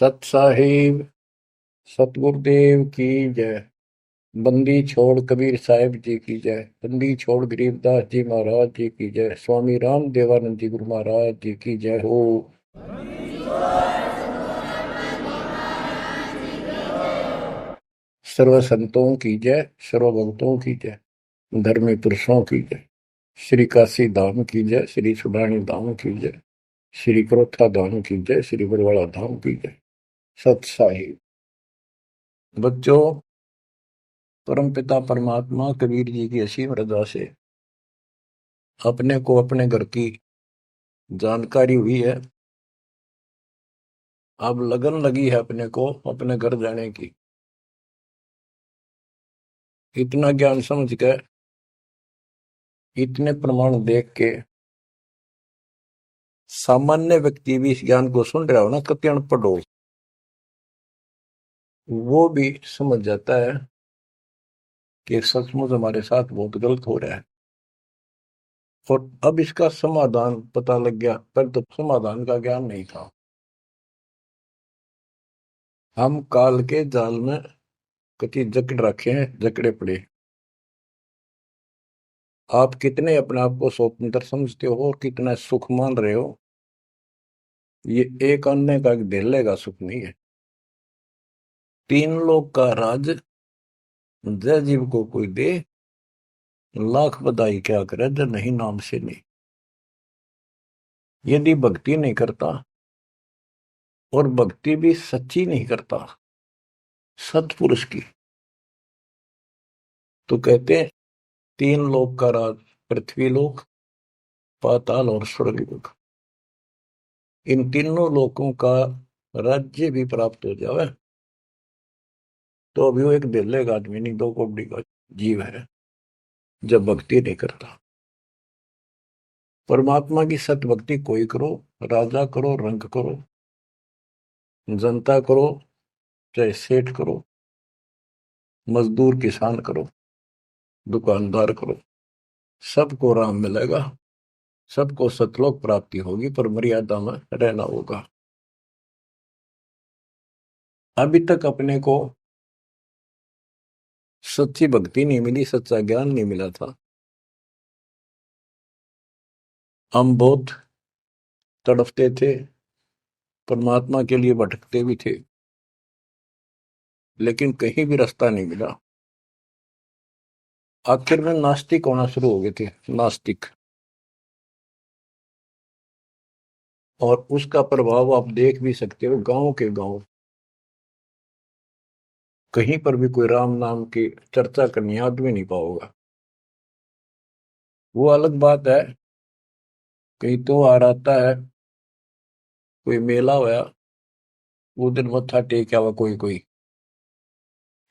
सत साहिब सतगुरुदेव की जय। बंदी छोड़ कबीर साहिब जी की जय। बंदी छोड़ गरीबदास जी महाराज जी की जय। स्वामी राम देवानंद जी गुरु महाराज जी की जय हो। सर्व संतों की जय, सर्व भक्तों की जय, धर्मी पुरुषों की जय। श्री काशी धाम की जय, श्री सुडानी धाम की जय, श्री क्रोथा धाम की जय, श्री बरवाड़ा धाम की जय। सत साहिब बच्चों, परमपिता परमात्मा कबीर जी की असीम रजा से अपने को अपने घर की जानकारी हुई है। अब लगन लगी है अपने को अपने घर जाने की। इतना ज्ञान समझ के, इतने प्रमाण देख के सामान्य व्यक्ति भी इस ज्ञान को सुन रहा हो ना, कति अनपढ़ हो, वो भी समझ जाता है कि सचमुच हमारे साथ बहुत गलत हो रहा है। और अब इसका समाधान पता लग गया, पर तो समाधान का ज्ञान नहीं था। हम काल के जाल में कति जकड़ रखे हैं, जकड़े पड़े। आप कितने अपने आप को स्वतंत्र समझते हो और कितना सुख मान रहे हो, ये एक अन्य का धेले का सुख नहीं है। तीन लोग का राज जय जीव को कोई दे, लाख बधाई क्या करे जब नहीं नाम से नहीं। यदि भक्ति नहीं करता और भक्ति भी सच्ची नहीं करता सत्पुरुष की, तो कहते हैं तीन लोक का राज, पृथ्वी लोक, पाताल और स्वर्ग लोक, इन तीनों लोकों का राज्य भी प्राप्त हो जावे तो अभी वो एक दिल्ले का आदमी नहीं, दो कौड़ी का जीव है जब भक्ति नहीं करता। परमात्मा की सत भक्ति कोई करो, राजा करो, रंग करो, जनता करो, चाहे सेठ करो, मजदूर किसान करो, दुकानदार करो, सबको राम मिलेगा, सबको सतलोक प्राप्ति होगी, पर मर्यादा में रहना होगा। अभी तक अपने को सच्ची भक्ति नहीं मिली, सच्चा ज्ञान नहीं मिला था। हम बहुत तड़फते थे, परमात्मा के लिए भटकते भी थे, लेकिन कहीं भी रास्ता नहीं मिला। आखिर में नास्तिक होना शुरू हो गए थे, नास्तिक। और उसका प्रभाव आप देख भी सकते हो, गांव के गांव कहीं पर भी कोई राम नाम की चर्चा करनी आदमी नहीं पाओगा। वो अलग बात है, कहीं तो आ आता है, कोई मेला होया, वो दिन मत्था टेक आवा कोई कोई,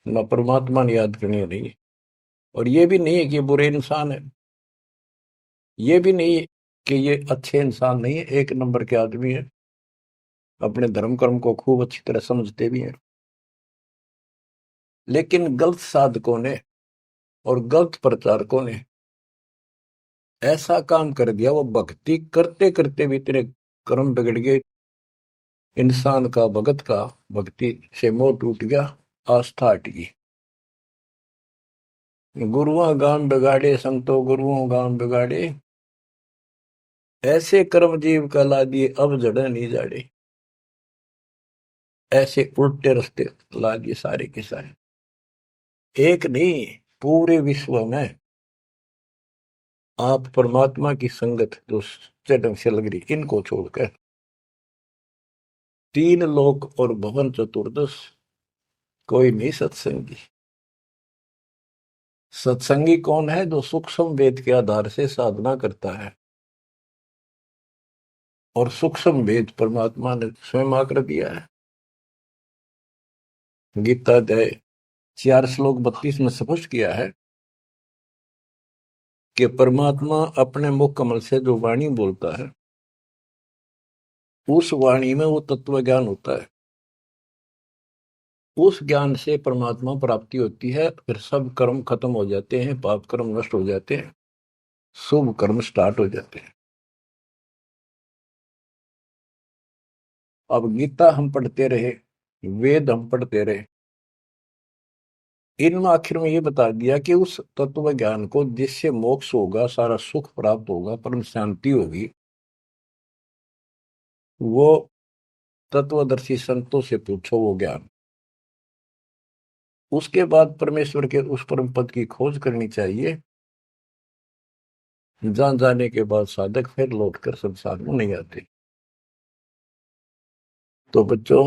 ना परमात्मा ने याद करनी नहीं। और ये भी नहीं है कि ये बुरे इंसान है, ये भी नहीं है कि ये अच्छे इंसान नहीं है, एक नंबर के आदमी है, अपने धर्म कर्म को खूब अच्छी तरह समझते भी हैं। लेकिन गलत साधकों ने और गलत प्रचारकों ने ऐसा काम कर दिया, वो भक्ति करते करते भी तेरे कर्म बिगड़ गए। इंसान का, भगत का भक्ति से मोह टूट गया, आस्था हट गई। गुरुओं गांव बिगाड़े, संतों गुरुओं गांव बिगाड़े, ऐसे कर्म जीव का ला दिए अब जड़े नहीं जाड़े। ऐसे उल्टे रास्ते ला दिए सारे के सारे। एक नहीं, पूरे विश्व में आप परमात्मा की संगत जो सच्चे ढंग से लग रही, इनको छोड़कर तीन लोक और भवन चतुर्दश कोई नहीं सत्संगी। सत्संगी कौन है? जो सूक्ष्म वेद के आधार से साधना करता है। और सूक्ष्म वेद परमात्मा ने स्वयं आकर दिया है। गीता अध्याय 4 श्लोक 32 में स्पष्ट किया है कि परमात्मा अपने मुख कमल से जो वाणी बोलता है, उस वाणी में वो तत्व ज्ञान होता है। उस ज्ञान से परमात्मा प्राप्ति होती है, फिर सब कर्म खत्म हो जाते हैं, पाप कर्म नष्ट हो जाते हैं, शुभ कर्म स्टार्ट हो जाते हैं। अब गीता हम पढ़ते रहे, वेद हम पढ़ते रहे, इनमें आखिर में ये बता दिया कि उस तत्व ज्ञान को जिससे मोक्ष होगा, सारा सुख प्राप्त होगा, परम शांति होगी, वो तत्वदर्शी संतों से पूछो वो ज्ञान। उसके बाद परमेश्वर के उस परम पद की खोज करनी चाहिए, जान जाने के बाद साधक फिर लौटकर संसार में नहीं आते। तो बच्चों,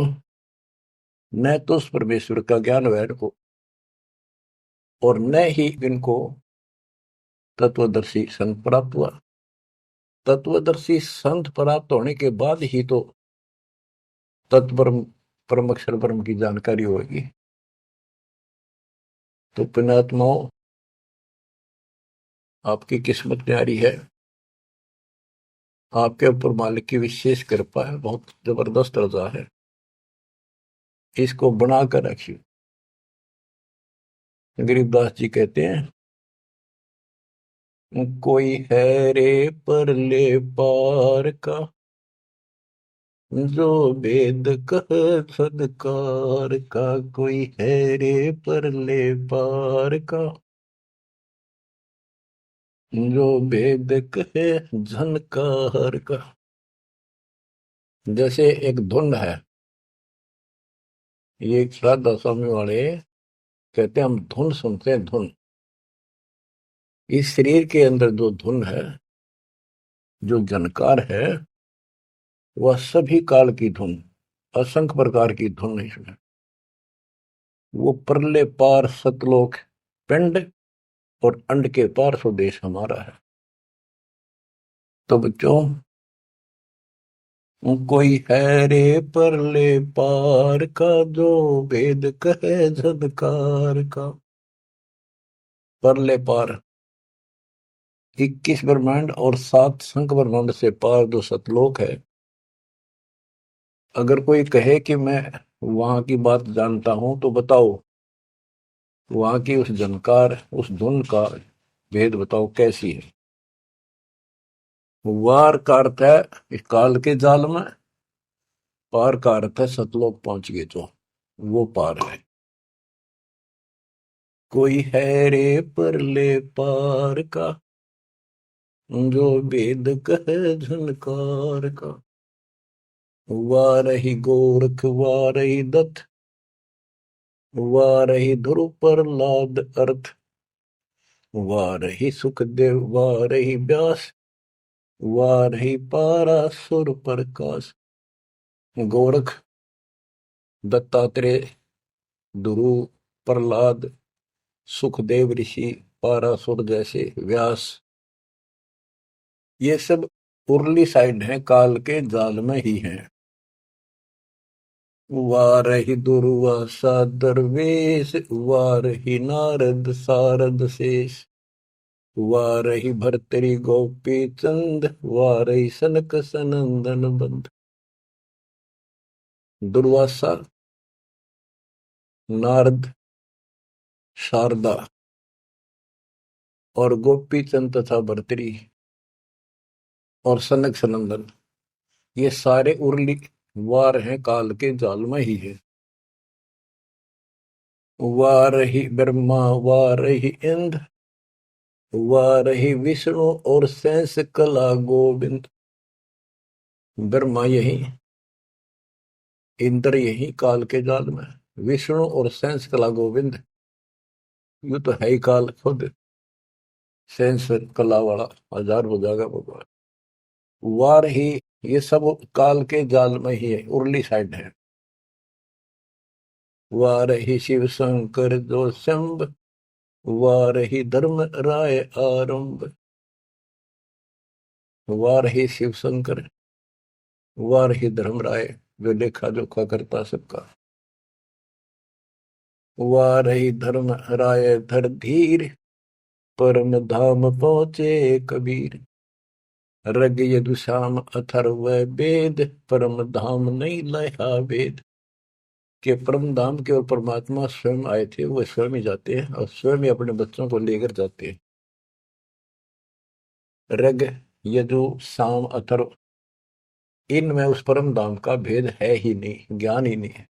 न तो उस परमेश्वर का ज्ञान वैर को, और न ही इनको तत्वदर्शी संत प्राप्त हुआ। तत्वदर्शी संत प्राप्त होने के बाद ही तो तत्परम परम अक्षर परम की जानकारी होगी। तो पुण्यात्माओं, आपकी किस्मत न्यारी है, आपके ऊपर मालिक की विशेष कृपा है, बहुत जबरदस्त रजा है, इसको बना कर रखिए। गरीबदास जी कहते हैं, कोई है रे परले पार का, जो वेद कह सदकार का, कोई है रे परले पार का, जो वेद कहे झनकार का। जैसे एक धुन है, ये एक श्राद्ध स्वामी वाले कहते हैं, हम धुन सुनते हैं, धुन। इस शरीर के अंदर जो धुन है, जो जनकार है, वह सभी काल की धुन, असंख्य प्रकार की धुन है इसमें। वो परले पार सतलोक पिंड और अंड के पार स्वदेश हमारा है। तो बच्चों, कोई है रे परले पार का, जो वेद कहे झनकार का। परले पार 21 ब्रह्मांड और 7 संख ब्रह्मांड से पार जो सतलोक है, अगर कोई कहे कि मैं वहां की बात जानता हूं, तो बताओ वहां की उस जनकार, उस धुन का भेद बताओ कैसी है। वार का अर्थ है इस काल के जाल में, पार का अर्थ है सतलोक पहुंच गए जो, वो पार है। कोई है रे परले पार का, जो वेद कहे झनकार का। वारही गोरख वारही दत्त, वारही ध्रुव प्रहलाद अर्थ, वारही सुखदेव वारही व्यास, वारही पारासुर प्रकाश। गोरख, दत्तात्रेय, ध्रुव, प्रहलाद, सुखदेव ऋषि, पारासुर जैसे, व्यास, ये सब उर्ली साइड है, काल के जाल में ही है। वारही दुर्वासा दरवेश, वारही नारद सारद शेष, वारही भर्तरी गोपी चंद, वारही सनक सनंदन बंद। दुर्वासा, नारद, शारदा और गोपी चंद तथा भर्तरी और सनक सनंदन, ये सारे उर्ली वार हैं, काल के जाल में ही है। वारही ब्रह्मा वारही इंद्र, वारही विष्णु और शेष कला गोविंद। ब्रह्मा यही, इंद्र यही काल के जाल में, विष्णु और शेष कला गोविंद, यू तो है ही काल खुद, शेष कला वाला हजार हो जाएगा भगवान। वार ही, ये सब काल के जाल में ही है, उर्ली साइड है। वार ही शिव शंकर जो शंभ, वार ही धर्म राय आरंभ। वार ही शिव शंकर, वार ही धर्म राय जो लेखा जोखा करता सबका। वार ही धर्म राय धर धीर, परम धाम पहुंचे कबीर। रग यदुश्याम अथर्व वेद, परम धाम नहीं लया वेद। के परम धाम के और परमात्मा स्वयं आए थे, वो स्वयं ही जाते हैं और स्वयं ही अपने बच्चों को लेकर जाते हैं। रग, यजु, साम, अथर्व, इनमें उस परम धाम का भेद है ही नहीं, ज्ञान ही नहीं है,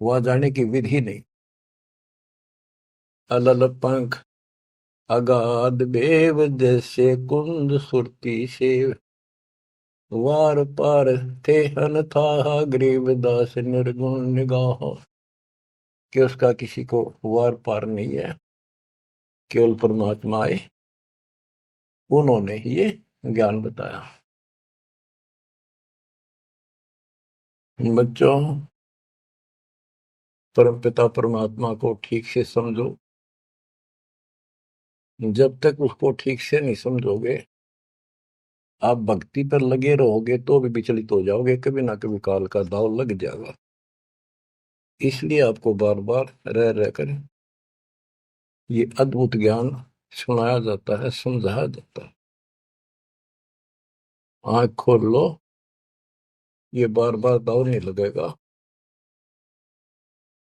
वहां जाने की विधि नहीं। अलल पंख अगाध बेव, जैसे कुंद सुरती से, वार पार थे हन था, गरीबदास निर्गुण निगाह। कि उसका किसी को वार पार नहीं है, केवल परमात्मा आए, उन्होंने ही ये ज्ञान बताया। बच्चों, परमपिता परमात्मा को ठीक से समझो। जब तक उसको ठीक से नहीं समझोगे, आप भक्ति पर लगे रहोगे तो भी विचलित हो जाओगे, कभी ना कभी काल का दाव लग जाएगा। इसलिए आपको बार बार रह रह कर ये अद्भुत ज्ञान सुनाया जाता है, समझाया जाता है। आंख खोल लो, ये बार बार दाव नहीं लगेगा।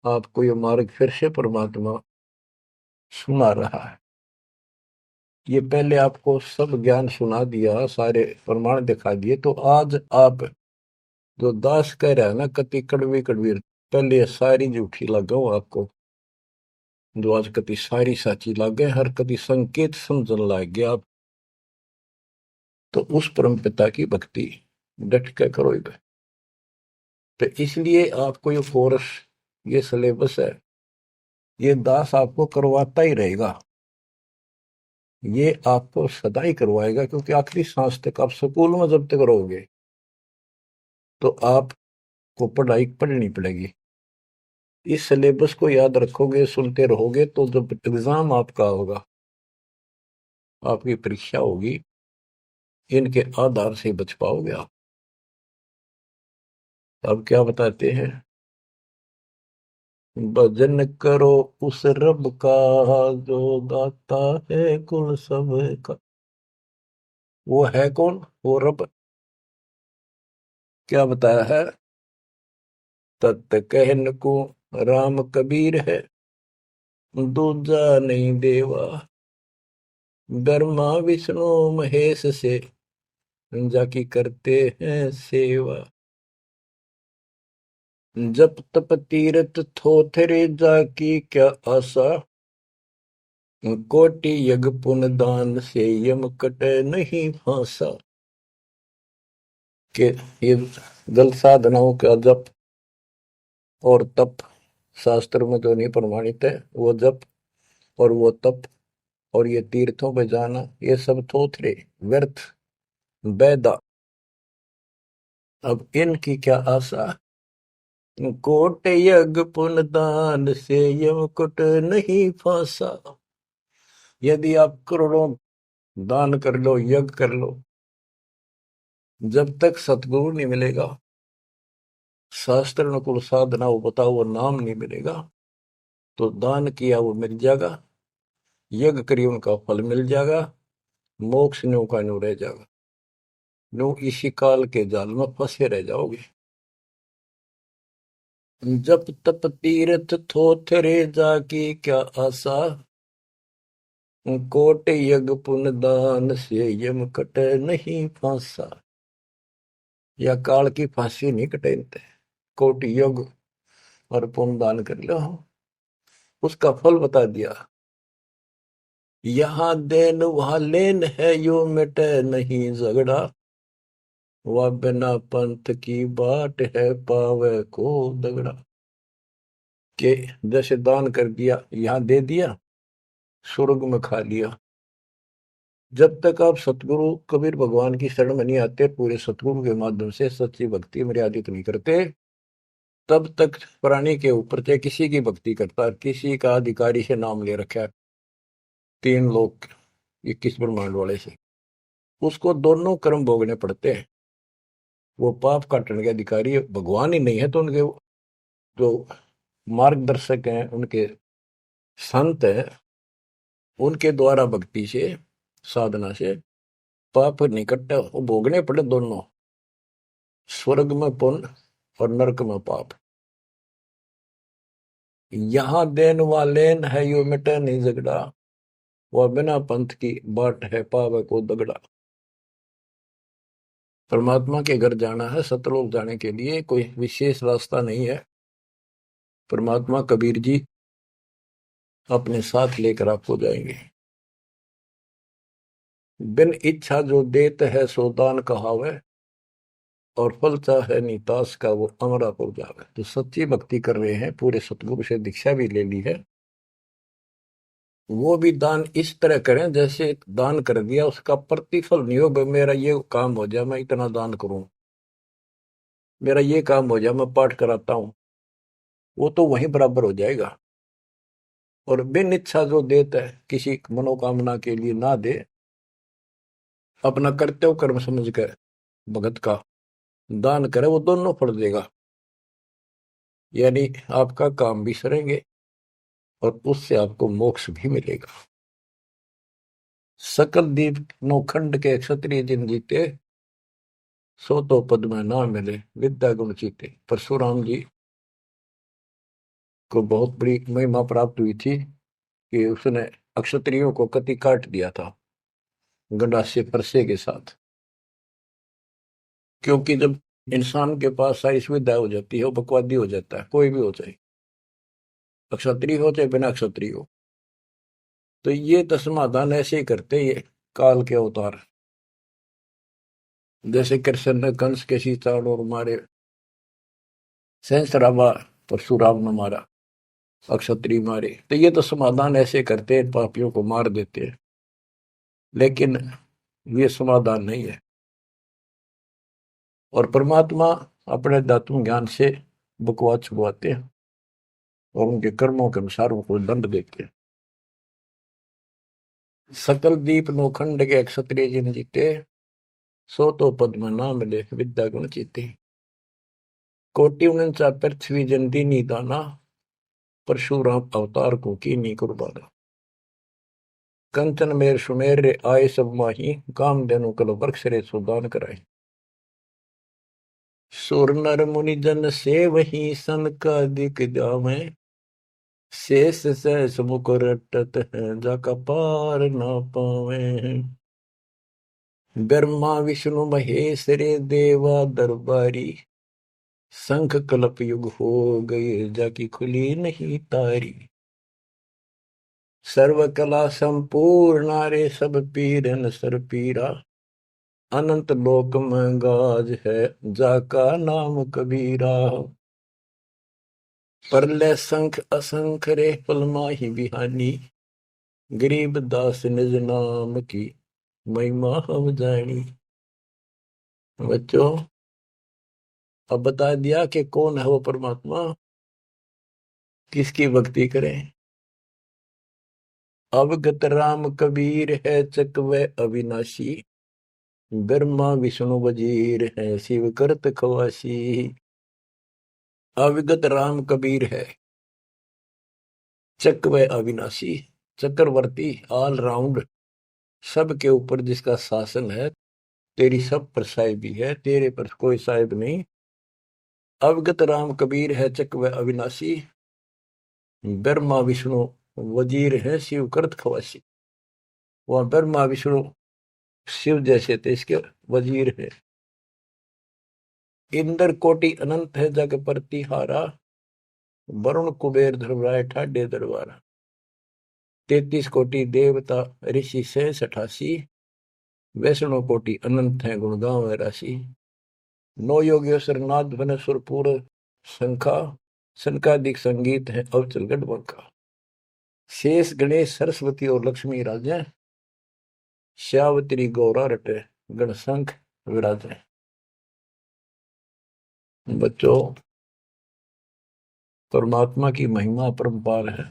आपको ये मार्ग फिर से परमात्मा सुना रहा है। ये पहले आपको सब ज्ञान सुना दिया, सारे प्रमाण दिखा दिए, तो आज आप जो दास कह रहा है ना, कति कड़वी कड़वी, पहले ये सारी झूठी लगा आपको, जो आज कति सारी साची लागे, हर कति संकेत समझन लग गया आप। तो उस परम पिता की भक्ति डट के करो इधर। तो इसलिए आपको ये कोर्स, ये सिलेबस है, ये दास आपको करवाता ही रहेगा, ये आपको सदा ही करवाएगा, क्योंकि आखिरी सांस तक आप स्कूल में जब तक रहोगे तो आपको पढ़ाई पढ़नी पड़ेगी। इस सिलेबस को याद रखोगे, सुनते रहोगे, तो जब एग्जाम आपका होगा, आपकी परीक्षा होगी, इनके आधार से बच पाओगे आप। अब क्या बताते हैं, भजन करो उस रब का, जो दाता है कुल सब का। वो है कौन? वो रब। क्या बताया है? तत् कहन को राम कबीर है, दूजा नहीं देवा, ब्रह्मा विष्णु महेश से, जाकी करते हैं सेवा। जप तप तीरथ थोथरे, जाकी क्या आशा, कोटि यज्ञ पुण्य दान से, यम कटे नहीं फांसा। के ये जल साधनाओं का जप और तप शास्त्र में तो नहीं प्रमाणित है। वो जप और वो तप और ये तीर्थों पे जाना, ये सब थोथरे, व्यर्थ, बेदा। अब इनकी क्या आशा? कोट यज्ञ पुण्य दान से, यम कुट नहीं फांसा। यदि आप करोड़ों दान कर लो, यज्ञ कर लो, जब तक सतगुरु नहीं मिलेगा, शास्त्र अनुकूल साधना वो बताओ, वो नाम नहीं मिलेगा, तो दान किया वो मिल जाएगा, यज्ञ करिए उनका फल मिल जाएगा, मोक्ष न्यू का न्यू रह जाएगा, न्यू इसी काल के जाल में फंसे रह जाओगे। जप तप तीर्थ थोथरे, जाकी क्या आशा, कोट यज्ञ पुण्य दान से, यम कटे नहीं फांसा। या काल की फांसी नहीं कटेनते, कोट यज्ञ और पुण्य दान कर लो, उसका फल बता दिया। यहाँ देन वहां लेन है, यो मिटे नहीं झगड़ा, वह बिना पंथ की बाट है, पावे को दगड़ा। के जैसे दान कर दिया, यहाँ दे दिया, स्वर्ग में खा लिया। जब तक आप सतगुरु कबीर भगवान की शरण में नहीं आते, पूरे सतगुरु के माध्यम से सच्ची भक्ति मर्यादित नहीं करते, तब तक प्राणी के ऊपर चाहे किसी की भक्ति करता, किसी का अधिकारी से नाम ले रखा है, 3 लोग 21 ब्रह्मांड वाले से, उसको दोनों कर्म भोगने पड़ते हैं। वो पाप काटने के अधिकारी भगवान ही नहीं है, तो उनके जो मार्गदर्शक हैं, उनके संत हैं, उनके द्वारा भक्ति से, साधना से पाप नहीं कटता, वो भोगने पड़े दोनों, स्वर्ग में पुण्य और नरक में पाप। यहाँ देन वालेन है, यो मिटे नहीं झगड़ा, वह बिना पंथ की बाट है, पावे को दगड़ा। परमात्मा के घर जाना है, सतलोक जाने के लिए कोई विशेष रास्ता नहीं है। परमात्मा कबीर जी अपने साथ लेकर आपको जाएंगे। बिन इच्छा जो देत है सो दान कहावे, और फल चाहे नितास का वो अमरा हो जावे। तो सच्ची भक्ति कर रहे हैं, पूरे सतगुरु से दीक्षा भी ले ली है, वो भी दान इस तरह करें जैसे दान कर दिया उसका प्रतिफल नहीं हो। भाई मेरा ये काम हो जाए मैं इतना दान करूं, मेरा ये काम हो जाए मैं पाठ कराता हूं, वो तो वहीं बराबर हो जाएगा। और बिन इच्छा जो देता है, किसी मनोकामना के लिए ना दे, अपना कर्तव्य कर्म समझ कर भगत का दान करे, वो दोनों फल देगा। यानी आपका काम भी सरेंगे और उससे आपको मोक्ष भी मिलेगा। सकल दीप नौखंड के क्षत्रिय जिन जीते, सो तो पद में ना मिले विद्या गुण जीते। परशुराम जी को बहुत बड़ी महिमा प्राप्त हुई थी कि उसने अक्षत्रियों को कति काट दिया था गंडासे फरसे के साथ। क्योंकि जब इंसान के पास सारी सुविधा हो जाती है, वो बकवादी हो जाता है, कोई भी हो चाहे, अक्षत्रिय हो चाहे बिना अक्षत्रिय हो। तो ये तो समाधान ऐसे ही करते ये काल के अवतार। जैसे कृष्ण ने कंस के सीतान और मारे, सहस्रावा परशुराम ने मारा, अक्षत्रिय मारे, तो ये तो समाधान ऐसे करते हैं, पापियों को मार देते हैं। लेकिन ये समाधान नहीं है। और परमात्मा अपने दातुन ज्ञान से बकवाद छुड़वाते हैं और उनके कर्मों के अनुसार उनको दंड देते हैं। सकल दीप नोखंड के क्षत्रिय जिन जीते, सो तो पद में ना मिले विद्या गुण जीते। कोटि उनचा पृथ्वी जन दीनी दाना, परशुराम अवतार को कीनी कुर्बाना। कंचन मेर सुमेर रे आए सब माही, काम देनु कल वृक्ष रे सुदान कराए। सुर नर मुनि जन से वही सन का दिख जावे, शेष सहस मुख रटत है जाका पार ना पावे। ब्रह्मा विष्णु महेश रे देवा दरबारी, शंख कल्प युग हो गए जाकी खुली नहीं तारी। सर्व कला संपूर्ण रे सब पीरन सर पीरा, अनंत लोक में गाज है जाका नाम कबीरा। परले शंख असंख रे पल माही बिहानी, गरीब दास निज नाम की महिमा हम जानी। बच्चों, अब बता दिया कि कौन है वो परमात्मा, किसकी भक्ति करें। अवगत राम कबीर है चकवे अविनाशी, ब्रह्मा विष्णु वजीर है शिव करत खवासी। अविगत राम कबीर है, चकवे अविनाशी, चक्रवर्ती ऑल राउंड, सबके ऊपर जिसका शासन है, तेरी सब पर साहिबी है, तेरे पर कोई साहिब नहीं। अवगत राम कबीर है चकवे अविनाशी, ब्रह्मा विष्णु वजीर है शिव करत खवासी। वह ब्रह्मा विष्णु शिव जैसे थे, इसके वजीर है। इंद्र कोटि अनंत है जग प्रतिहारा, वरुण कुबेर धर्मराय ठाडे दरबारा। 33 कोटि देवता ऋषि से 88, वैष्णव कोटि अनंत है गुण गाँव राशि। नौ योगेश्वर नाथ भन सुरपुर शंखा, शंकादिक संगीत है अवचल गढ़। शेष गणेश सरस्वती और लक्ष्मी राजे, श्यावत्री गौरा रटे गणशंख विराजे। बच्चों, परमात्मा की महिमा परम्पार है,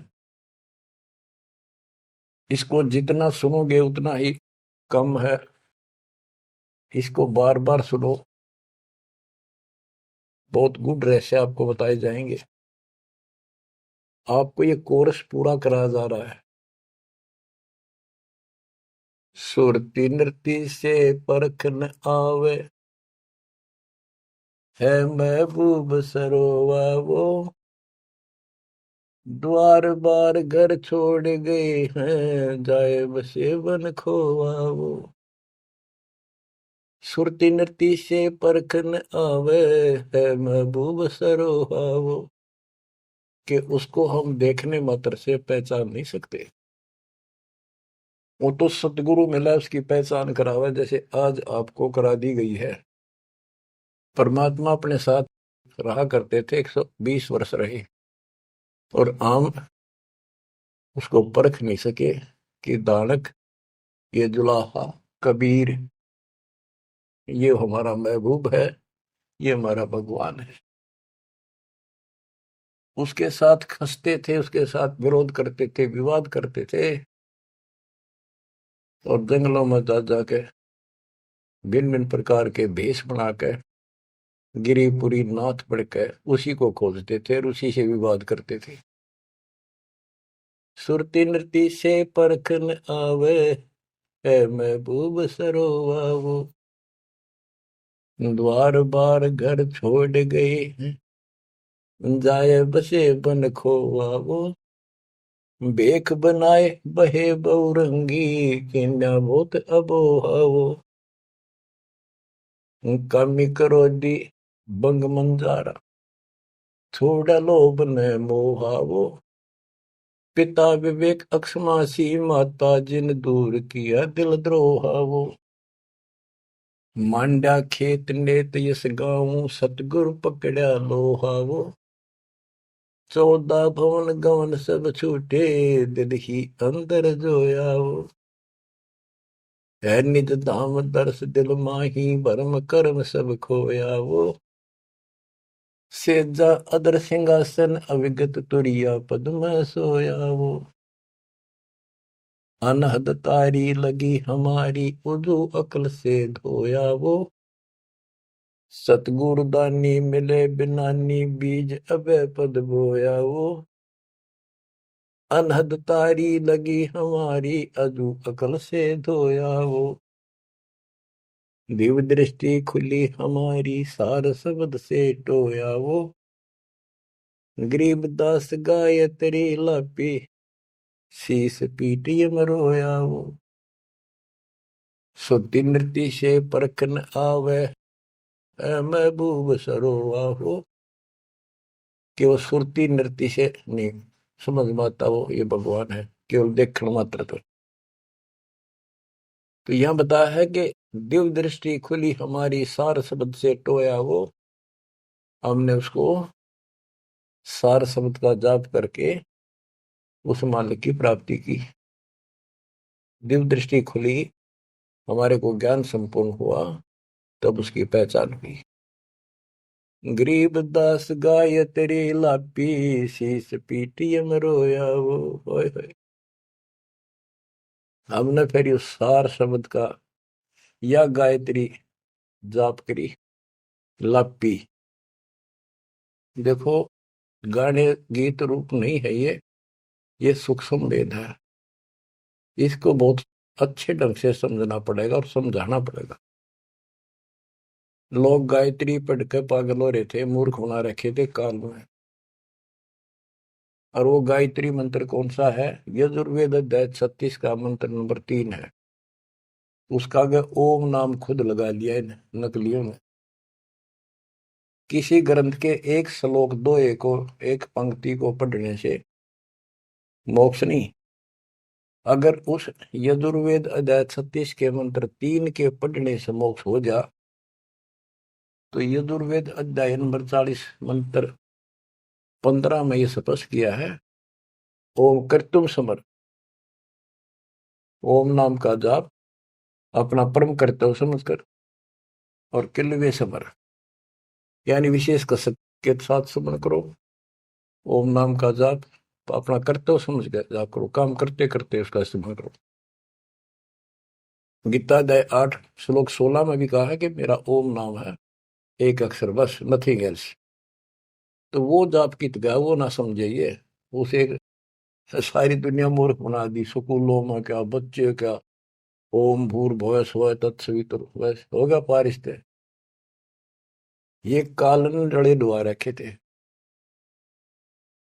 इसको जितना सुनोगे उतना ही कम है। इसको बार बार सुनो, बहुत गुड रहस्य आपको बताए जाएंगे। आपको ये कोर्स पूरा कराया जा रहा है। सुरती नृत्य से परख न आवे, है महबूब सरोवा वो, द्वार बार घर छोड़ गए हैं, जाए बसे बन खोवा वो। सुरती नृती से परखन आवे है महबूब सरोहावो, कि उसको हम देखने मात्र से पहचान नहीं सकते। वो तो सतगुरु मिला उसकी पहचान करावे, जैसे आज आपको करा दी गई है। परमात्मा अपने साथ रहा करते थे, 120 वर्ष रहे, और आम उसको परख नहीं सके कि दानक, ये जुलाहा, कबीर, ये हमारा महबूब है, ये हमारा भगवान है। उसके साथ खसते थे, उसके साथ विरोध करते थे, विवाद करते थे, और जंगलों में जा जाके भिन्न भिन्न प्रकार के भेष बनाकर गिरिपुरी नाथ पढ़कर उसी को खोजते थे और उसी से विवाद करते थे। सुरती नृती से परखन आवे है महबूब सरोवावो, द्वार बार घर छोड़ गए जाए बसे बन खोवावो, बेख बनाए बहे बहुरंगी किन्या बहुत अबोहावो, कामी करो दी बंग मंजारा थोड़ा लोभ न मोहावो, पिता विवेक अक्षमासी माता जिन दूर किया दिल द्रोहावो, मांडा खेत नेत यस गाऊं सतगुरु पकड़ा लोहावो, 14 भवन गवन सब छूटे दिल ही अंदर जोयावो, है निज धाम दर्श दिल माही भरम कर्म सब खोयावो, सेजा अदर सिंहासन अविगत तुरिया पद्म सोयावो, अनहद तारी लगी हमारी उजू अकल से धोयावो, सतगुरु दानी मिले बिनानी बीज अभय पद बोयावो, अनहद तारी लगी हमारी अजू अकल से धोयावो, दिव्य दृष्टि खुली हमारी सार शब्द से टोयावो, गरीब दास गायत्री लापी शीस पीटी मरोयावो, सुती नृत्य से परखन आवे ऐ महबूब सरोवाहो, कि वो सुरती नृत्य से नहीं समझ में आता वो ये भगवान है, केवल देखण मात्र। तो यहां बताया है कि दिव्य दृष्टि खुली हमारी सार शब्द से टोया वो, हमने उसको सार शब्द का जाप करके उस मालिक की प्राप्ति की। दिव्य दृष्टि खुली, हमारे को ज्ञान संपूर्ण हुआ, तब उसकी पहचान हुई। गरीब दास गायत्री लापी शीस पीटियम रोया वो, होय होय। हमने फिर उस सार शब्द का या गायत्री जाप करी, लापी। देखो, गाने गीत रूप नहीं है ये सूक्ष्म वेद है। इसको बहुत अच्छे ढंग से समझना पड़ेगा और समझाना पड़ेगा। लोग गायत्री पढ़ के पागल हो रहे थे, मूर्ख बना रखे थे काल में। और वो गायत्री मंत्र कौन सा है? यजुर्वेद अध्याय 36 का मंत्र नंबर 3 है। उसका आगे ओम नाम खुद लगा लिया है नकलियों ने। किसी ग्रंथ के एक श्लोक दो एक पंक्ति को पढ़ने से मोक्ष नहीं। अगर उस यजुर्वेद अध्याय 36 के मंत्र 3 के पढ़ने से मोक्ष हो जा, तो यजुर्वेद अध्याय नंबर 40 मंत्र 15 में यह स्पष्ट किया है, ओम कर्तुम समर, ओम नाम का जाप अपना परम कर्तव्य समझकर, और किल्वे समर यानी विशेष कसक के साथ समन करो। ओम नाम का जाप अपना कर्तव्य समझ कर जाप करो, काम करते करते उसका इस्तेमाल करो। गीता अध्याय 8 श्लोक 16 में भी कहा है कि मेरा ओम नाम है, एक अक्षर बस, नथिंग एल्स। तो वो जाप की गया वो ना समझिए, उसे सारी दुनिया मूर्ख बना दी। स्कूलों में क्या, बच्चे क्या, ओम भूर्भुवः स्वः तत्सवितुर्वरेण्यं होगा पारिस्ते, ये कालन रड़े डुआ रखे थे।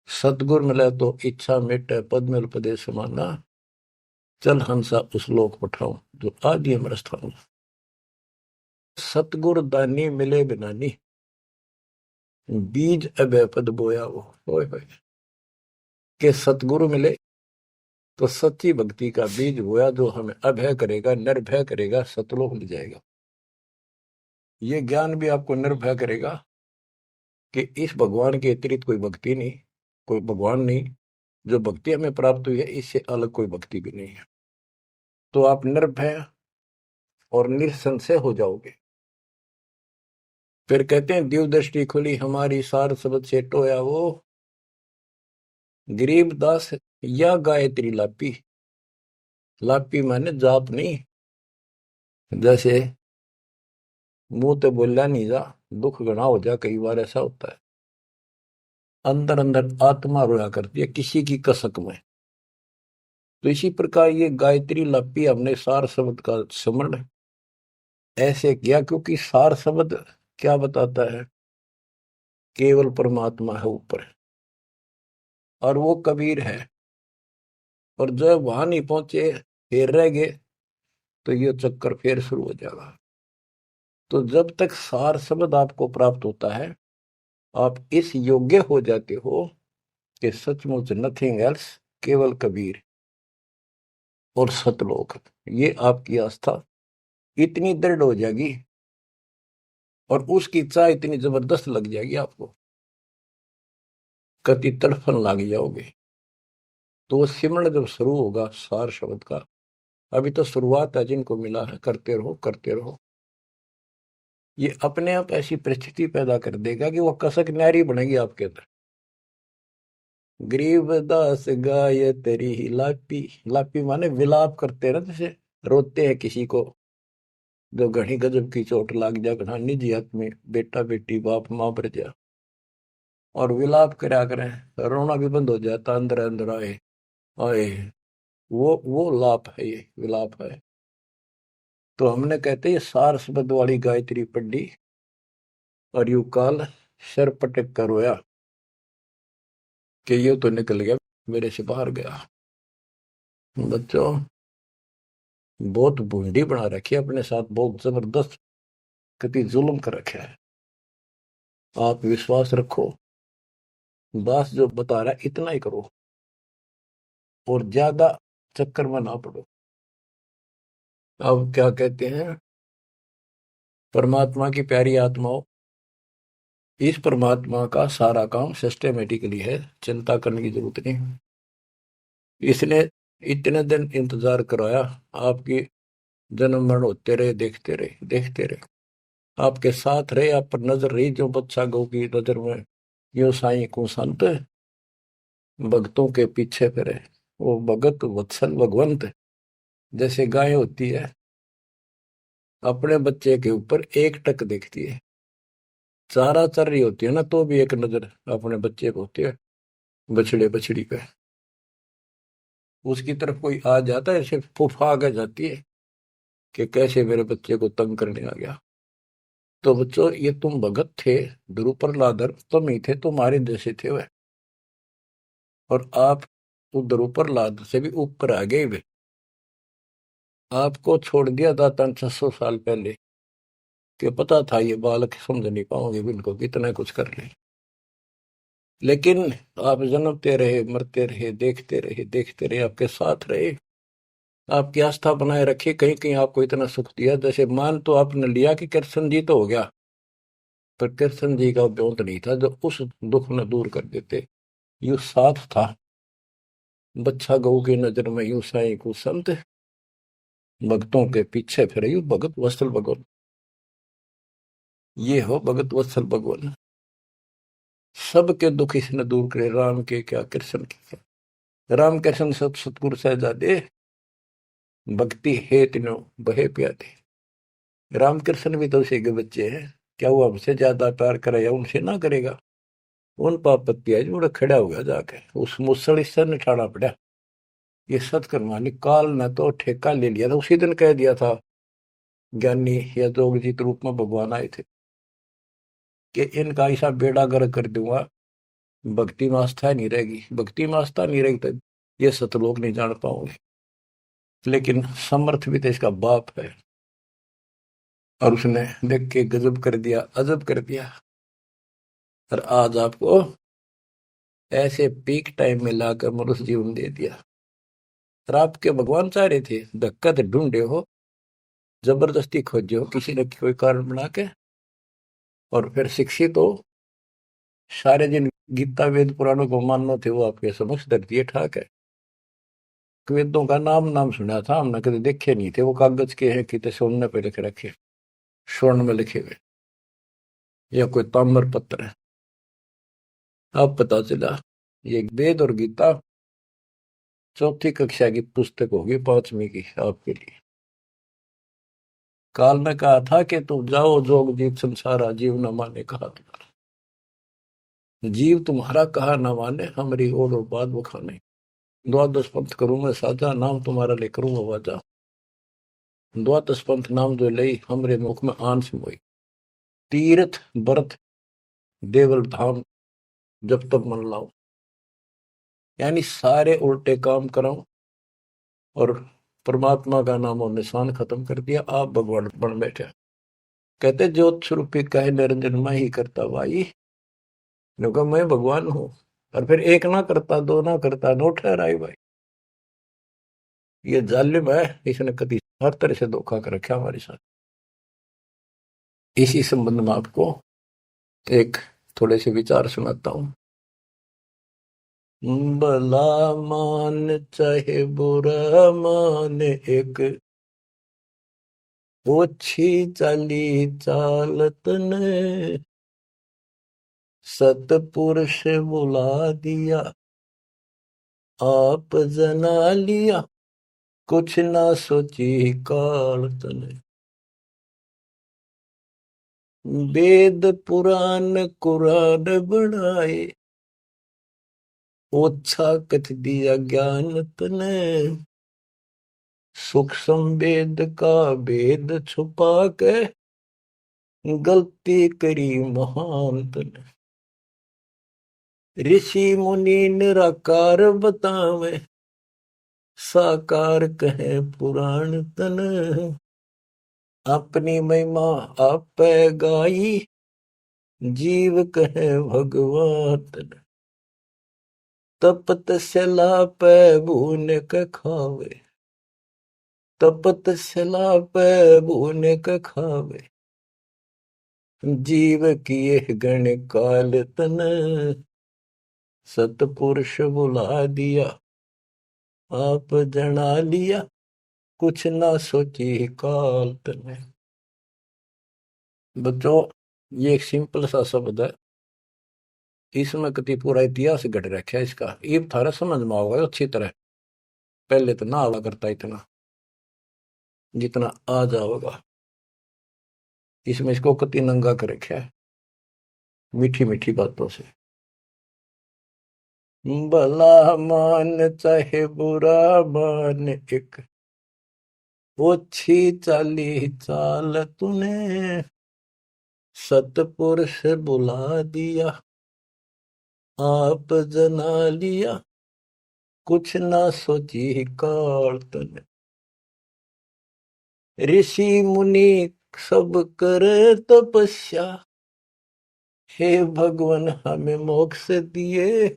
सतगुर मिले तो इच्छा मिटे पद मिल पदे समाना, चल हंसा उस लोक पठाऊं जो आदि अमर स्थान। सतगुर दानी मिले बिनानी, बीज अभय पद बोया वो। होए होए। के सतगुरु मिले तो सच्ची भक्ति का बीज बोया, जो हमें अभय करेगा, निर्भय करेगा, सतलोक ले जाएगा। ये ज्ञान भी आपको निर्भय करेगा कि इस भगवान के अतिरिक्त कोई भक्ति नहीं, कोई भगवान नहीं। जो भक्ति हमें प्राप्त हुई है, इससे अलग कोई भक्ति भी नहीं है। तो आप निर्भय और निसंशय हो जाओगे। फिर कहते हैं दिव्य दृष्टि खुली हमारी, सार शब्द से टोया वो, गरीब दास या गायत्री लापी। लापी माने जाप नहीं, जैसे मुंह तो बोला नहीं जा, दुख गणा हो जा, कई बार ऐसा होता है। अंदर अंदर आत्मा रोया करती है किसी की कसक में। तो इसी प्रकार ये गायत्री लापी हमने सार शब्द का स्मरण ऐसे किया, क्योंकि सार शब्द क्या बताता है? केवल परमात्मा है ऊपर, और वो कबीर है। और जब वहां नहीं पहुंचे, फिर रह गए, तो ये चक्कर फिर शुरू हो जाएगा। तो जब तक सार शब्द आपको प्राप्त होता है, आप इस योग्य हो जाते हो कि सचमुच नथिंग एल्स, केवल कबीर और सतलोक। ये आपकी आस्था इतनी दृढ़ हो जाएगी और उसकी चाह इतनी जबरदस्त लग जाएगी आपको, कति तड़फन लग जाओगे। तो वो सिमरण जब शुरू होगा सार शब्द का, अभी तो शुरुआत है, जिनको मिला है करते रहो करते रहो। ये अपने आप ऐसी परिस्थिति पैदा कर देगा कि वो कसक न्यारी बनेगी आपके अंदर। गरीब दास गाय तेरी ही लापी। लापी माने विलाप करते ना, जैसे रोते हैं किसी को जो घनी गजब की चोट लाग जा, घना निजी आदमी, बेटा बेटी बाप माँ पर जा, और विलाप करा करें, रोना भी बंद हो जाता, अंदर अंदर आए आए। वो लाप है, ये विलाप है। तो हमने कहते ये सार शब्द वाली गायत्री पढ़ी, और यू काल सर पटक कर रोया कि ये तो निकल गया, मेरे से बाहर गया। बच्चों, बहुत बूंदी बना रखी है अपने साथ, बहुत जबरदस्त कति जुल्म कर रखा है। आप विश्वास रखो, बस जो बता रहा है इतना ही करो, और ज्यादा चक्कर में ना पड़ो। अब क्या कहते हैं, परमात्मा की प्यारी आत्माओं, इस परमात्मा का सारा काम सिस्टमेटिकली है, चिंता करने की जरूरत नहीं। इसने इतने दिन इंतजार कराया, आपकी जन्म मरण होते रहे, देखते रहे देखते रहे, आपके साथ रहे, आप पर नजर रही, जो बच्चा गौ की नजर में यो साई को संत भक्तों के पीछे फिरे। वो भगत वत्सल भगवंत, जैसे गाय होती है अपने बच्चे के ऊपर एक टक देखती है, चारा चर रही होती है ना, तो भी एक नजर अपने बच्चे को होती है, बछड़े बछड़ी पे। उसकी तरफ कोई आ जाता है, सिर्फ फुफा के जाती है कि कैसे मेरे बच्चे को तंग करने आ गया। तो बच्चों, ये तुम भगत थे, ध्रुव प्रहलादर तुम ही थे, तुम्हारे जैसे थे वह, और आप तो ध्रुव प्रहलाद से भी ऊपर आ गए वे। आपको छोड़ दिया था 600 साल पहले, कि पता था ये बालक समझ नहीं पाओगे इनको, कितना कुछ कर ले। लेकिन आप जन्मते रहे, मरते रहे, देखते रहे, आपके साथ रहे, आपकी आस्था बनाए रखी, कहीं कहीं आपको इतना सुख दिया। जैसे मान तो आपने लिया कि कृष्ण जी तो हो गया, पर कृष्ण जी का व्योत नहीं था जो उस दुख न दूर कर देते। यू साथ था, बच्चा गऊ की नजर में यू साई को संत, भक्तों के पीछे फिरे यू भगत वत्सल भगवान। ये हो भगत वत्सल भगवान, सबके दुख इसने दूर करे, राम के क्या कृष्ण के क्या। राम कृष्ण सब सतगुरु सहजादे, भक्ति है तीनों बहे प्यादे। रामकृष्ण भी तो उसी के बच्चे हैं, क्या वो हमसे ज्यादा प्यार करे या उनसे ना करेगा? उन पापत्ती आज बड़ा खड़ा हो गया जाके, उस मुसल इससे निठाना पड़ा। ये सतकर्मानी काल ने तो ठेका ले लिया था, उसी दिन कह दिया था ज्ञानी या जोगजीत रूप में भगवान आए थे कि इनका ऐसा बेड़ा गर्क कर दूंगा, भक्ति में आस्था नहीं रहेगी, भक्ति में आस्था नहीं रहेगी तो ये सतलोक नहीं जान पाओगे। लेकिन समर्थ भी तो इसका बाप है, और उसने देख के गजब कर दिया, अजब कर दिया। और आज आपको ऐसे पीक टाइम में लाकर मनुष्य जीवन दे दिया। और आपके भगवान चाह रहे थे धक्का तो ढूंढे हो, जबरदस्ती खोजे हो किसी न कोई कारण बना के, और फिर शिक्षित हो, सारे जिन गीता वेद पुराणों को मानना थे वो आपके समक्ष धर दिए ठाक है। वेदों का नाम नाम सुना था हमने, कभी देखे नहीं थे। वो कागज के हैं कि सोने पे लिख रखे, स्वर्ण में लिखे हुए, या कोई ताम्र पत्र है। अब पता चला ये वेद और गीता चौथी कक्षा की पुस्तक होगी, पांचवी की आपके लिए। काल ने कहा था कि तुम जाओ जोग जीत संसारा, जीव न माने कहा तुम्हारा। जीव तुम्हारा कहा न माने, हमारी और बात बखाने। द्वादश पंथ करूं मैं साजा, नाम तुम्हारा ले करूं आवाजा। द्वादश पंथ नाम जो लई, हमरे मुख में आन से मोई। तीर्थ व्रत देवल धाम, जब तक मन लाओ। यानी सारे उल्टे काम कराऊं और परमात्मा का नाम और निशान खत्म कर दिया, आप भगवान बन बैठे। कहते ज्योत स्वरूपी कहे निरंजन मैं ही करता भाई। क्योंकि मैं भगवान हूं। और फिर एक ना करता, दो ना करता, नो ठहराई भाई। ये जालिम है, इसने कभी हर तरह से धोखा कर रखा हमारे साथ। इसी संबंध में आपको एक थोड़े से विचार सुनाता हूं। भला मान चाहे बुरा मान, एक ओछी चाली चालत ने सतपुरुष बुला दिया, आप जना लिया, कुछ ना सोची काल तने। वेद पुराण कुरान बनाए, ओछा कथ दिया ज्ञान तने। सूक्ष्म वेद का भेद छुपा के, गलती करी महान तने। ऋषि मुनि निराकार बतावे, साकार कहे पुराण तन। अपनी महिमा आप गाई, जीव कहे भगवान तन। तपत सला पे भून के खावे, तपत सला पे भून के खावे। जीव किए गण काल तन, सतपुरुष बुला दिया, आप जना लिया, कुछ ना सोची काल तने। बच्चों, ये एक सिंपल सा शब्द है, इसमें कति पूरा इतिहास घट रखा है इसका। ये थारा समझ में होगा अच्छी तरह। पहले तो ना आवा करता इतना जितना आ जाओगा। इसमें इसको कति नंगा कर रखा है मीठी मीठी बातों से। भला मान चाहे बुरा मान, एक ओछी चाली चाल तूने। सतपुरुष बुला दिया, आप जना लिया, कुछ ना सोची काल तने। ऋषि मुनि सब करे तपस्या, हे भगवान हमें मोक्ष दिए।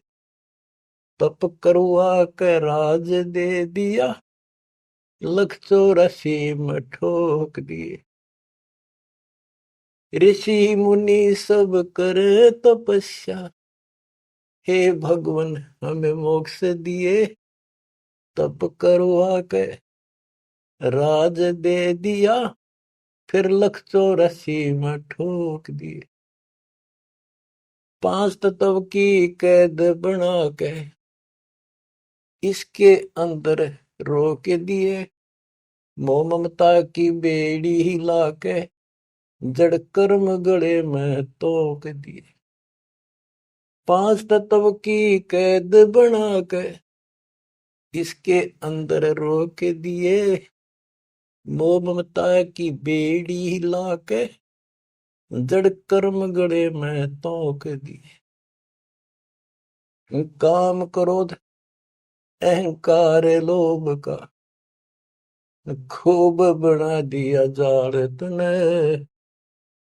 तप करवा के राज दे दिया, लख 84 में ठोक दिए। ऋषि मुनि सब करे तपस्या, हे भगवान हमें मोक्ष दिए। तप करवा के राज दे दिया, फिर लख 84 में ठोक दिए। 5 तत्व की कैद बना के इसके अंदर रोक दिए। मोह ममता की बेड़ी हिला के जड़ कर्म गले में तोक दिए। 5 तत्व की कैद बना के इसके अंदर रोक दिए। मोह ममता की बेड़ी हिला के जड़ कर्म गले में तोक दिए। काम क्रोध अहंकार लोभ का खूब बना दिया जाल तूने,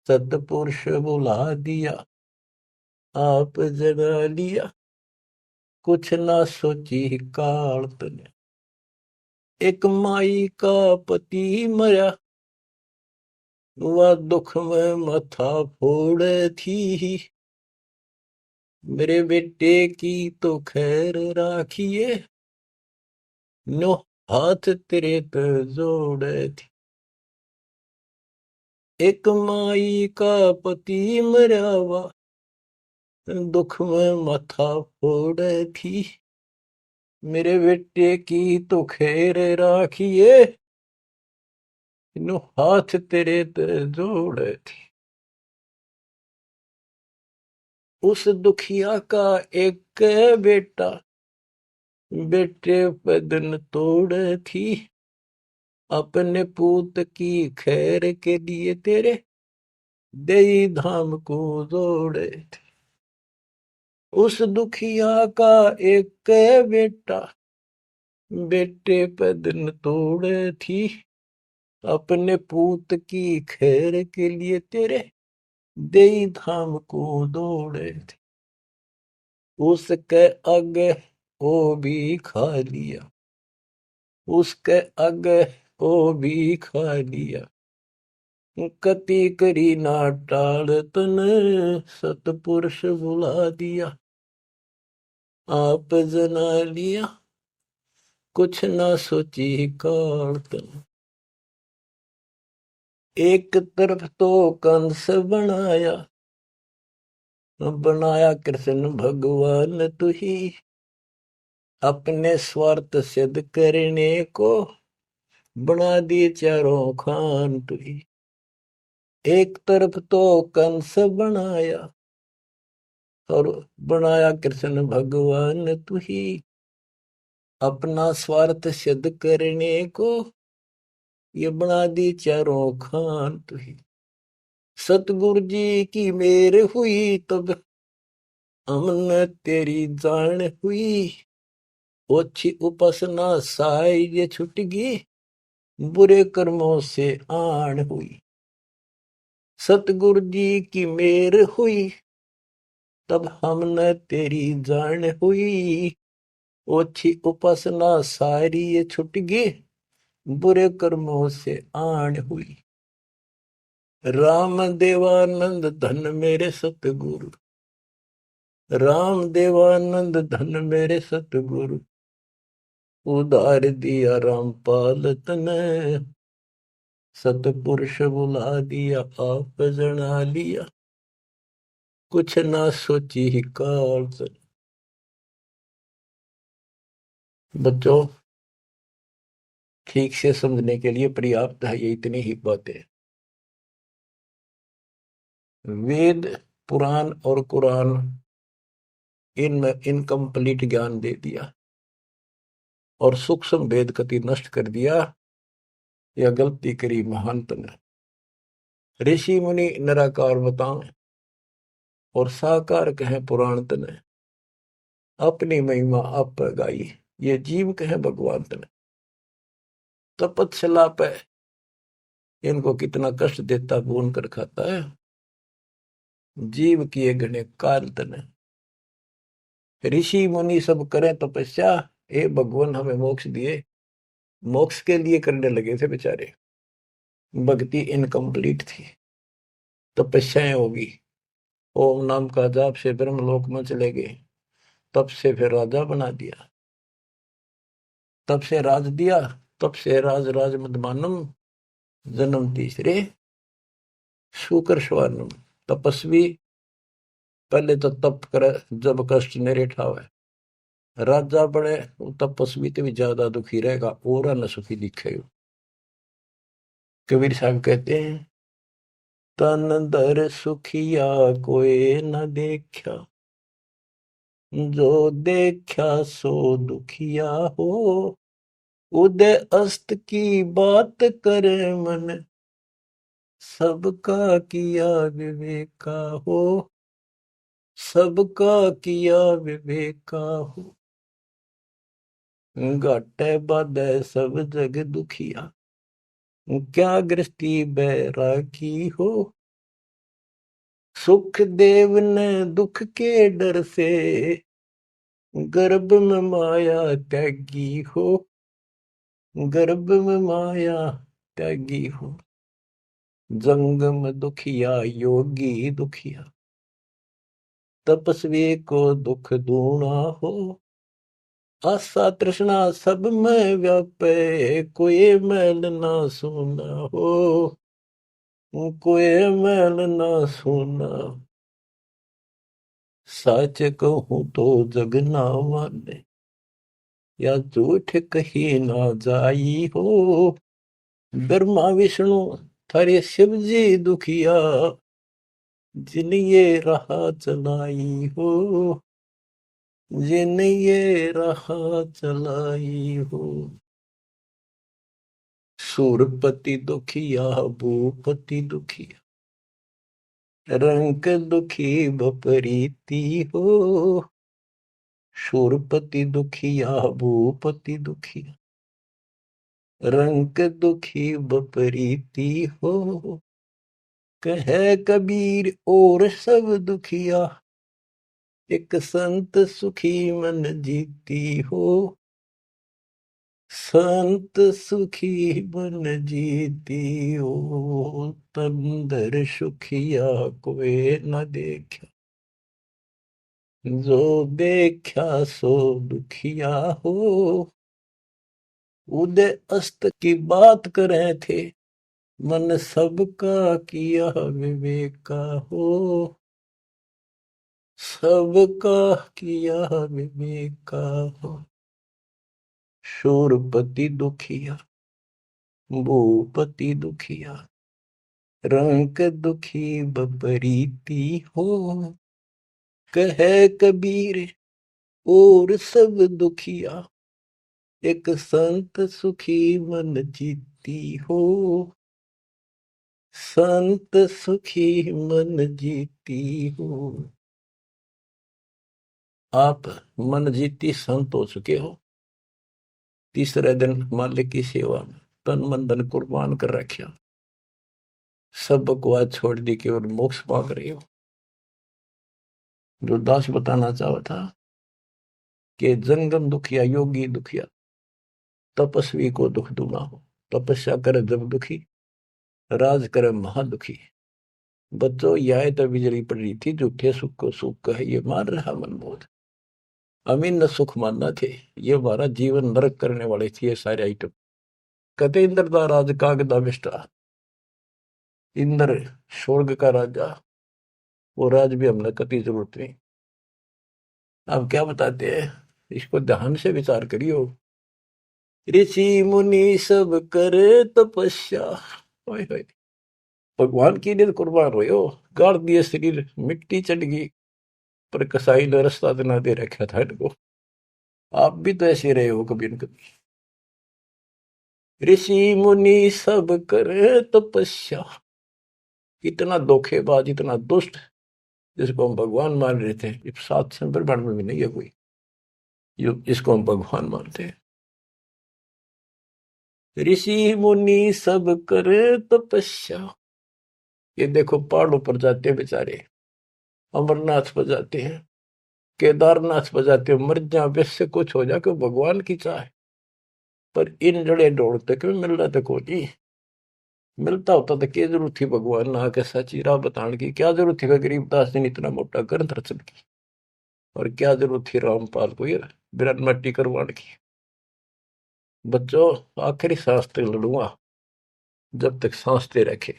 सतपुरुष बुला दिया, आप जगा लिया, कुछ ना सोची काल तूने। एक माई का पति मरा, वह दुख में माथा फोड़ थी, मेरे बेटे की तो खैर राखिए, नो हाथ तेरे पे जोड़े थी। एक माई का पति मरा, वह दुख में माथा फोड़ थी, मेरे बेटे की तो खैर राखिए, नो हाथ तेरे पे जोड़े थी। उस दुखिया का एक बेटा, बेटे पे दिन तोड़ थी, अपने पूत की खैर के लिए तेरे दई धाम को जोड़े थे। उस दुखिया का एक बेटा, बेटे पे दिन तोड़ थी, अपने पूत की खैर के लिए तेरे दई धाम को दौड़े थे। उसके आगे वो भी खा लिया, उसके आगे वो भी खा लिया, कति करी ना टाल तन, सतपुरुष बुला दिया, आप जना लिया, कुछ ना सोची काल तन। एक तरफ तो कंस बनाया, बनाया कृष्ण भगवान तू ही, अपने स्वार्थ सिद्ध करने को बना दिए चारों खान तू ही। एक तरफ तो कंस बनाया, और बनाया कृष्ण भगवान तू ही, अपना स्वार्थ सिद्ध करने को ये बना दी चारों खान तू ही। सतगुरु जी की मेर हुई तब हमने तेरी जान हुई, ओछी उपासना साई ये छुटगी, बुरे कर्मों से आन हुई। सतगुरु जी की मेर हुई तब हमने तेरी जान हुई, ओछी उपासना सारी ये छुटगी, बुरे कर्मों से आन हुई। राम देवानंद धन मेरे सतगुरु, राम देवानंद धन मेरे सतगुरु, उधार दिया रामपाल तने, सतपुरुष बुला दिया आप जना लिया, कुछ ना सोची ही काल तने। बच्चों, ठीक से समझने के लिए पर्याप्त है ये इतनी ही बातें। वेद, पुराण और कुरान इनमें इनकम्प्लीट ज्ञान दे दिया और सूक्ष्म भेद कति नष्ट कर दिया, या गलती करी महांत ने। ऋषि मुनि निराकार बताएं और साकार कहे पुराण तने, अपनी महिमा आप गाई, ये जीव कहे भगवान तने। तपस्या पे इनको कितना कष्ट देता, भून कर खाता है, जीव किए गणे काल तने। ऋषि मुनि सब करें तपस्या, हे भगवान हमें मोक्ष दिए, मोक्ष के लिए करने लगे थे बेचारे, भक्ति इनकम्प्लीट थी, तपस्याएं होगी, ओम नाम का जाप से ब्रह्मलोक में चले गए, तब से फिर राजा बना दिया, तब से राज दिया, तब से राज राज मदमानम, जन्म तीसरे शुकर स्वानम। तपस्वी पहले तो तप करे जब कष्ट नेरे ठावे, राजा बड़े तपस्वी तो भी ज्यादा दुखी रहेगा और न सुखी दिखेगा। कबीर साहब कहते हैं, तन दर सुखिया कोई न देखा, जो देखा सो दुखिया हो, उदय अस्त की बात करे मन, सबका किया विवेका हो, सबका किया विवेका हो। घाटे बाधे सब जग दुखिया, क्या गृहस्थी बैरागी हो, सुख देव ने दुख के डर से, गर्भ में माया त्यागी हो, गर्भ में माया त्यागी हो। जंगम दुखिया योगी दुखिया, तपस्वी को दुख दूना हो। आशा तृष्णा सब में व्यापे, कोई मैल ना सुना हो, कोई मैल ना सुना। सच कहूं तो जग ना माने, या झूठ कही ना जाई हो। ब्रह्मा विष्णु थारे शिव जी दुखिया, जिन ये राह चलाई हो, जिन ये राह चलाई हो। सूरपति दुखिया भूपति दुखिया, रंक दुखी बपरीती हो। शूरपति दुखिया भूपति दुखिया, रंक दुखी बपरीती हो। कहे कबीर और सब दुखिया, एक संत सुखी मन जीती हो। संत सुखी मन जीती हो। तंदर सुखिया कोई न देखा, जो देखा सो दुखिया हो। उदय अस्त की बात करे थे, मन सबका किया विवेका हो। सबका किया विवेका हो। शूरपति दुखिया भूपति दुखिया, रंक दुखी बपरीती हो। कहे कबीर और सब दुखिया, एक संत सुखी मन जीती हो। संत सुखी मन जीती हो। आप मन जीती संत हो चुके हो। तीसरे दिन मालिक की सेवा में तन मन धन कुर्बान कर रखा, सब बकवास छोड़ दी, केवल मोक्ष मांग रहे हो। जो दास बताना चाहा था कि जंगम दुखिया योगी दुखिया, तपस्वी को दुख दूना हो। तपस्या करे जब दुखी, राज करे महादुखी। बच्चों यह तो बिजली पड़ रही थी, झूठे सुख को सुख कहे ये मान रहा मनमोद। अमीन न सुख मानना थे, ये हमारा जीवन नरक करने वाले थे ये सारे आइटम। कहते इंद्र दा राज कागदा बिष्टा, इंद्र स्वर्ग का राजा, वो राज भी हमने कति जरूरत नहीं। अब क्या बताते हैं, इसको ध्यान से विचार करियो। ऋषि मुनि सब करे तपस्या, ओए होए, भगवान की लिए कुर्बान हो, गाड़ दिए शरीर, मिट्टी चढ़ गई, पर कसाई ने रास्ता ना दे रखा था इनको। आप भी तो ऐसे रहे हो कभी न कभी। ऋषि मुनि सब करे तपस्या, इतना धोखेबाज इतना दुष्ट जिसको हम भगवान मान रहे थे, इस 7 ब्रह्मांड में भी नहीं है कोई जो इसको हम भगवान मानते हैं। ऋषि मुनि सब करे तपस्या, ये देखो पहाड़ों पर जाते हैं बेचारे, अमरनाथ पर जाते हैं, केदारनाथ पर जाते हैं, मर जा वैसे कुछ हो जाके भगवान की चाह। पर इन जड़े दौड़ते क्यों मिल रहा था कोई, मिलता होता तो क्या जरूरत थी भगवान ना के सच्ची राह बताने की। क्या जरूरत थी गरीबदास जी ने इतना मोटा ग्रंथ रचन की, और क्या जरूरत थी रामपाल को ये बिरन मट्टी करवाने की। बच्चों आखिरी सांस तक लड़ूंगा, जब तक सांसते रखे।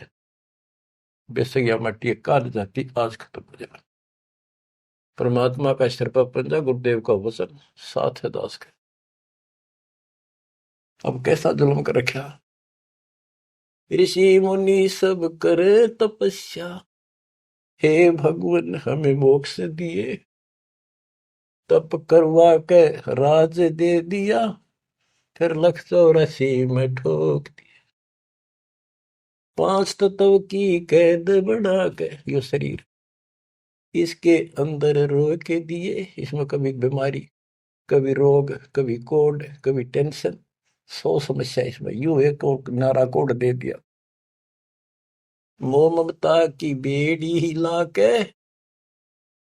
बेशक यह मट्टी काट जाती, आज खत्म हो जाए। परमात्मा का सिर पर पंजा, गुरुदेव का वचन साथ है दास का। अब कैसा जुल्म कर रखा। ऋषि मुनि सब करे तपस्या, हे भगवान हमें मोक्ष दिए। तप करवा के राज दे दिया, फिर 184 में ठोक दिया। 5 तत्व की कैद बढ़ा के यो शरीर इसके अंदर रोक के दिए। इसमें कभी बीमारी, कभी रोग, कभी कोढ़, कभी टेंशन, 100 समस्या इसमें। यूं एक और नारा कोड दे दिया, मोह ममता की बेड़ी हिला के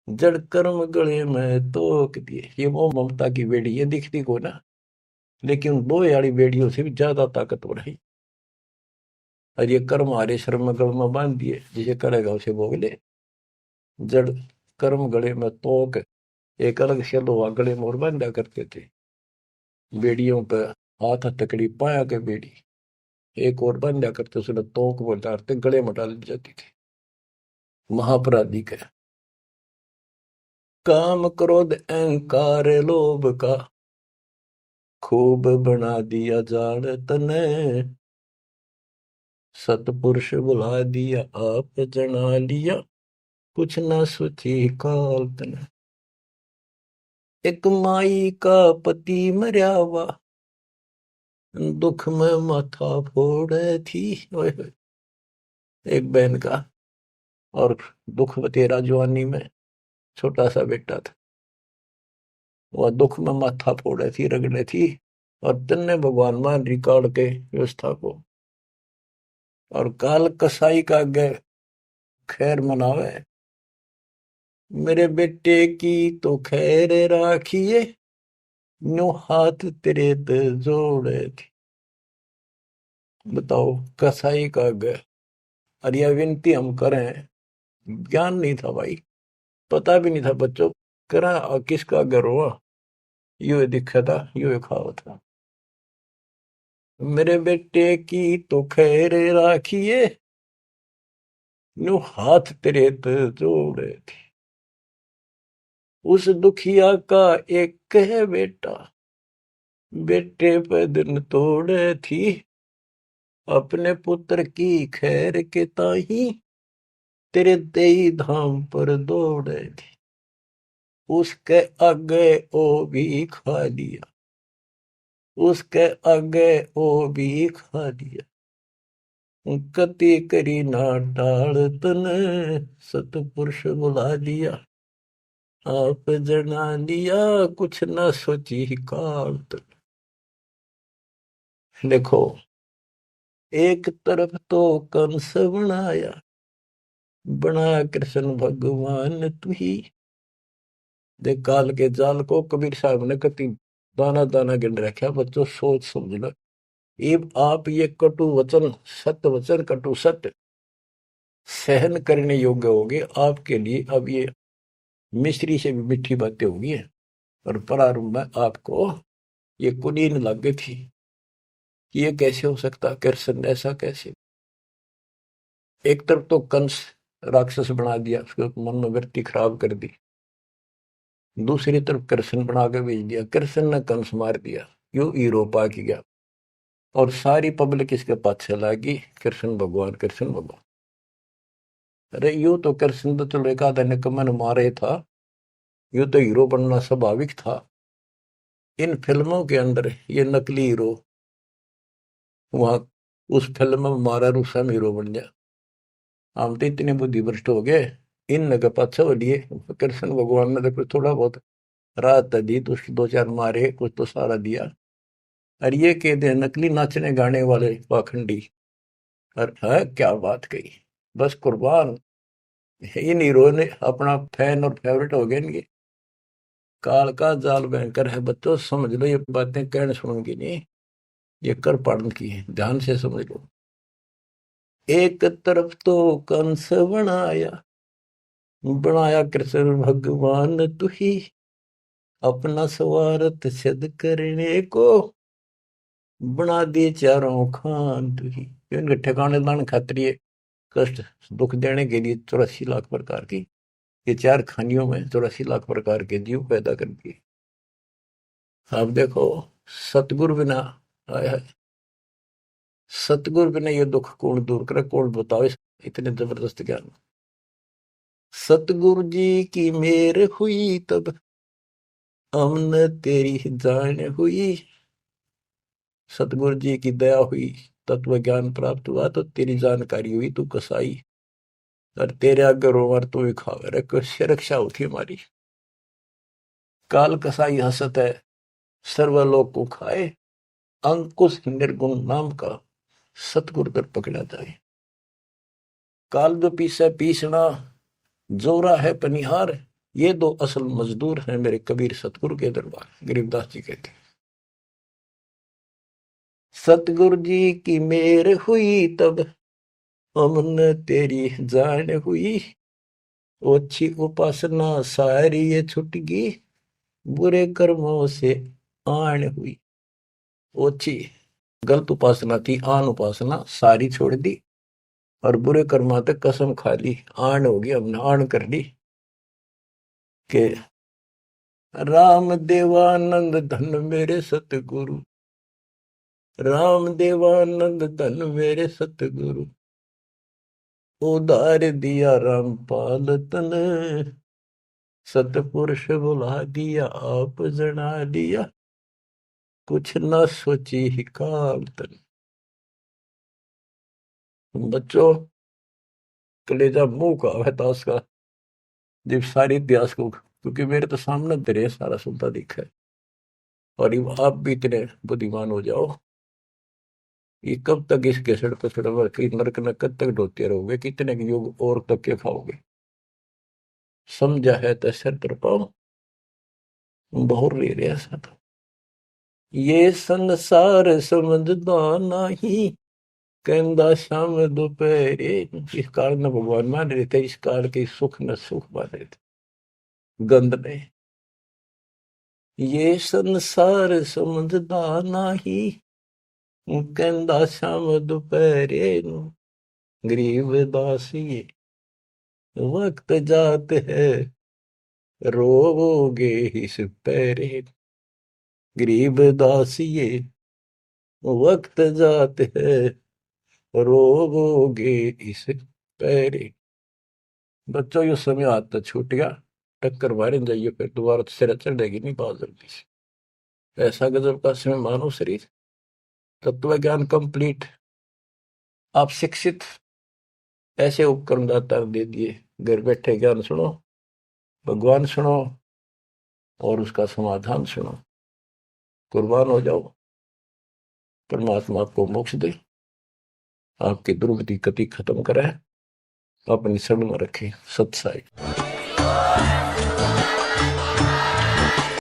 जड़ कर्म गले में तोक दिए। ये मोह ममता की बेड़ी ये दिखती को ना, लेकिन लोहे वाली बेड़ियों से भी ज्यादा ताकतवर है। और ये कर्म हमारे शर्म गल में बांध दिए, जिसे करेगा उसे भोग ले। जड़ कर्म गले में तोक, एक अलग से लोहा गले में और बांधा करते थे बेड़ियों पे, हाथ हथकड़ी पाया के बेड़ी एक और बांधा करते, उसने तोक वो डालते गले में डाल दी जाती थी। महापराधी के काम क्रोध अहंकार लोभ का खूब बना दिया जाड़ तने, सतपुरुष बुला दिया आप जना लिया, कुछ न सोची काल तने। एक माई का पति मरया हुआ दुख में माथा फोड़े थी। ओए होए। एक बहन का और दुख तेरा जवानी में छोटा सा बेटा था, वह दुख में माथा फोड़े थी, रगड़े थी। और तन्ने भगवान मान रिकॉर्ड के व्यवस्था को, और काल कसाई का आगे खैर मनावे, मेरे बेटे की तो खैर राखिए, नो हाथ तेरे ते जोड़े थी। बताओ, कसाई का आगे। और यह विनती हम करें, ज्ञान नहीं था भाई, पता भी नहीं था बच्चों, करा और किसका आगे रोआ, यू दिखा था, यू खावा था। मेरे बेटे की तो खैर राखिए, नो हाथ तेरे ते जोड़े थी। उस दुखिया का एक है बेटा, बेटे पे दिन तोड़े थी, अपने पुत्र की खैर के ताही तेरे देई धाम पर दौड़े थी। उसके आगे ओ भी खा लिया, उसके आगे ओ भी खा लिया, कति करी ना टाल तने, सतपुरुष बुला लिया आप जना लिया, कुछ ना सोची काल तन। देखो, एक तरफ तो कंस बनाया, बना कृष्ण भगवान तू ही। देख काल के जाल को कबीर साहब ने कति दाना दाना गिन रखा, बच्चों सोच समझ लो। अब आप ये कटु वचन, सत्य वचन कटु सत्य सहन करने योग्य होगे आपके लिए। अब ये मिश्री से भी मीठी बातें होगी। और प्रारंभ में आपको ये कुनीन लग गई थी कि ये कैसे हो सकता, कृष्ण ऐसा कैसे। एक तरफ तो कंस राक्षस बना दिया, उसके मन में वृत्ति खराब कर दी, दूसरी तरफ कृष्ण बना के भेज दिया, कृष्ण ने कंस मार दिया, यो हीरो पा की गया। और सारी पब्लिक इसके पाछे लगी, कृष्ण भगवान कृष्ण भगवान। अरे यू तो कृष्ण तो चलो एक आधा निकम्मन मारे था, यू तो हीरो बनना स्वाभाविक था। इन फिल्मों के अंदर ये नकली हीरो वहां उस फिल्म में मारा रूसम हीरो बन गया। हम तो इतने बुद्धि भ्रष्ट हो गए, इन के पाछे हो लिए। कृष्ण भगवान ने तो थोड़ा बहुत राहत दी, तो दो चार मारे, कुछ तो सारा दिया। और ये कहते हैं नकली नाचने गाने वाले पाखंडी। और है क्या बात कही, बस कुर्बान। इन हीरो ने अपना फैन और फेवरेट हो गए इनके। काल का जाल भयंकर है बच्चों, समझ लो। ये बातें कहने सुनूंगी नहीं, ये कर पाड़न की है, ध्यान से समझ लो। एक तरफ तो कंस बनाया, बनाया कृष्ण भगवान तू ही, अपना स्वार्थ सिद्ध करने को बना दिए चारों खान तू ही। इनके ठिकाने लाने खातिर ये कष्ट दुख देने के लिए 84 लाख प्रकार की, ये चार खानियों में 84 लाख प्रकार के जीव पैदा कर दिए। अब देखो, सतगुरु बिना, आया है सतगुरु बिना ये दुख कौन दूर करे, कौन बताओ इतने जबरदस्त ज्ञान। सतगुरु जी की मेर हुई तब हमने तेरी जान हुई। सतगुरु जी की दया हुई, तत्व ज्ञान प्राप्त हुआ, तो तेरी जानकारी हुई, तू कसाई। और तेरे आगे रोवर तू ही खावे रे, कैसे रक्षा होती हमारी। काल कसाई हसत है, सर्वलोक को खाए, अंकुश निर्गुण नाम का सतगुरु दर पकड़ा जाए। काल जो पीसे पीसना, जोरा है पनिहार, ये दो असल मजदूर हैं मेरे कबीर सतगुरु के दरबार। गरीबदास जी कहते हैं, सतगुरु जी की मेर हुई तब हमने तेरी जान हुई, ओछी उपासना सारी ये छुट गई, बुरे कर्मों से आन हुई। ओछी गलत उपासना थी, आन उपासना सारी छोड़ दी, और बुरे कर्मा तक कसम खा ली। आन होगी, हमने आन कर ली कि राम देवानंद धन मेरे सतगुरु, राम देवानंद धन मेरे सतगुरु, उधार दिया रामपाल तन, सतपुरुष बुला दिया आप जना दिया, कुछ न सोची ही काल तन। बच्चों, कलेजा मुंह का है दास का, जब सारी इतिहास को, क्योंकि मेरे तो सामने तेरे सारा सुनता दिखा है। और ये आप भी इतने बुद्धिमान हो जाओ, ये कब तक इस घसड़ पसड़ नरक न कब तक ढोते रहोगे, कितने के योग और तक के खाओगे। समझा है तो सर पर पाओ, बहुर ले रहे सब। ये संसार समझदा नहीं, कहंदा शाम दोपहरे। इस काल न भगवान मान रहे थे, इस काल के सुख न सुख मान रहे थे, गंद में। ये संसार समझदा नहीं, कहंदा शाम दोपहरे, गरीब दासी वक्त जात है, रोगे इस पैरे। गरीब दासिये वक्त जात है, रोगे इस पैरे। बच्चों, यो समय हाथ तो छूट गया, टक्कर मारे जाइए, फिर दोबारा तो सिर चढ़ेगी नहीं बहुत जल्दी से। ऐसा गजब का समय, मानो शरीर तत्व ज्ञान कंप्लीट, आप शिक्षित, ऐसे उपकरण दाता दे दिए। घर बैठे ज्ञान सुनो, भगवान सुनो, और उसका समाधान सुनो। कुर्बान हो जाओ, परमात्मा आपको मोक्ष दे, आपकी दुर्गति कति खत्म करे, अपनी शरण में रखे। सत्साई।